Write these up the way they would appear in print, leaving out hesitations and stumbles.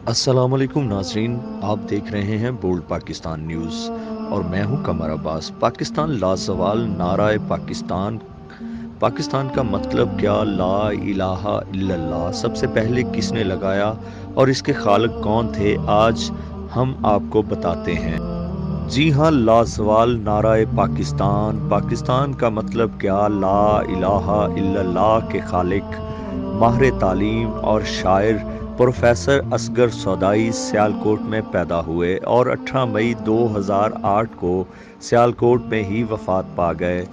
अस्सलाम वालेकुम नाज़रीन, आप देख रहे हैं बोल्ड पाकिस्तान न्यूज़ और मैं हूं कमर अब्बास। पाकिस्तान लाज़वाल नाराए पाकिस्तान। पाकिस्तान का मतलब क्या? ला इलाहा इल्लल्लाह सबसे पहले किसने लगाया और इसके खालिक कौन थे? आज हम आपको बताते हैं। जी हाँ, लाज़वाल नाराए पाकिस्तान। पाकिस्तान का मतलब क्या? ला इलाहा इल्लल्लाह के खालिक, माहिर तालीम और शायर प्रोफेसर असगर सौदाई सियालकोट में पैदा हुए और 18 मई 2008 को सियालकोट में ही वफात पा गए।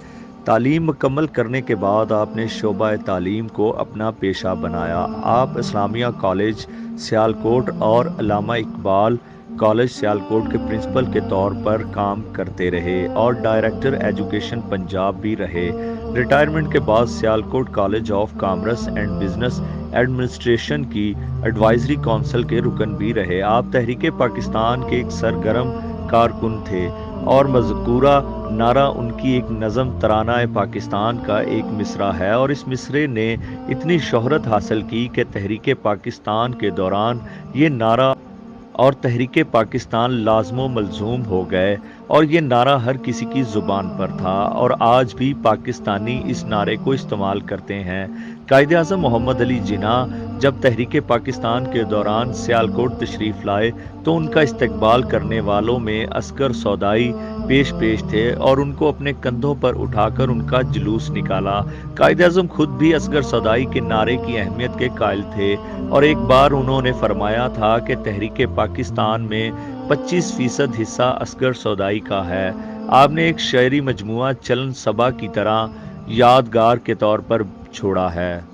तालीम मुकम्मल करने के बाद आपने शोबा तालीम को अपना पेशा बनाया। आप इस्लामिया कॉलेज सियालकोट और अल्लामा इकबाल कॉलेज सियालकोट के प्रिंसिपल के तौर पर काम करते रहे और डायरेक्टर एजुकेशन पंजाब भी रहे। रिटायरमेंट के बाद Sialkot college of commerce and business administration की एडवाइजरी काउंसिल के रुकन भी रहे। आप तहरीक पाकिस्तान के एक सरगर्म कारकुन थे और मज़कूरा नारा उनकी एक नज़म तराना पाकिस्तान का एक मिसरा है और इस मिसरे ने इतनी शोहरत हासिल की कि तहरीक पाकिस्तान के दौरान ये नारा और तहरीक पाकिस्तान लाज़मो मलज़ूम हो गए और ये नारा हर किसी की ज़ुबान पर था और आज भी पाकिस्तानी इस नारे को इस्तेमाल करते हैं। कायदे आज़म मोहम्मद अली जिन्ना जब तहरीक पाकिस्तान के दौरान सियालकोट तशरीफ़ लाए तो उनका इस्तकबाल करने वालों में असगर सौदाई पेश थे और उनको अपने कंधों पर उठाकर उनका जुलूस निकाला। कायदे आज़म खुद भी असगर सौदाई के नारे की अहमियत के कायल थे और एक बार उन्होंने फरमाया था कि तहरीक पाकिस्तान में 25% हिस्सा असगर सौदाई का है। आपने एक शायरी मजमुआ चलन सबा की तरह यादगार के तौर पर छोड़ा है।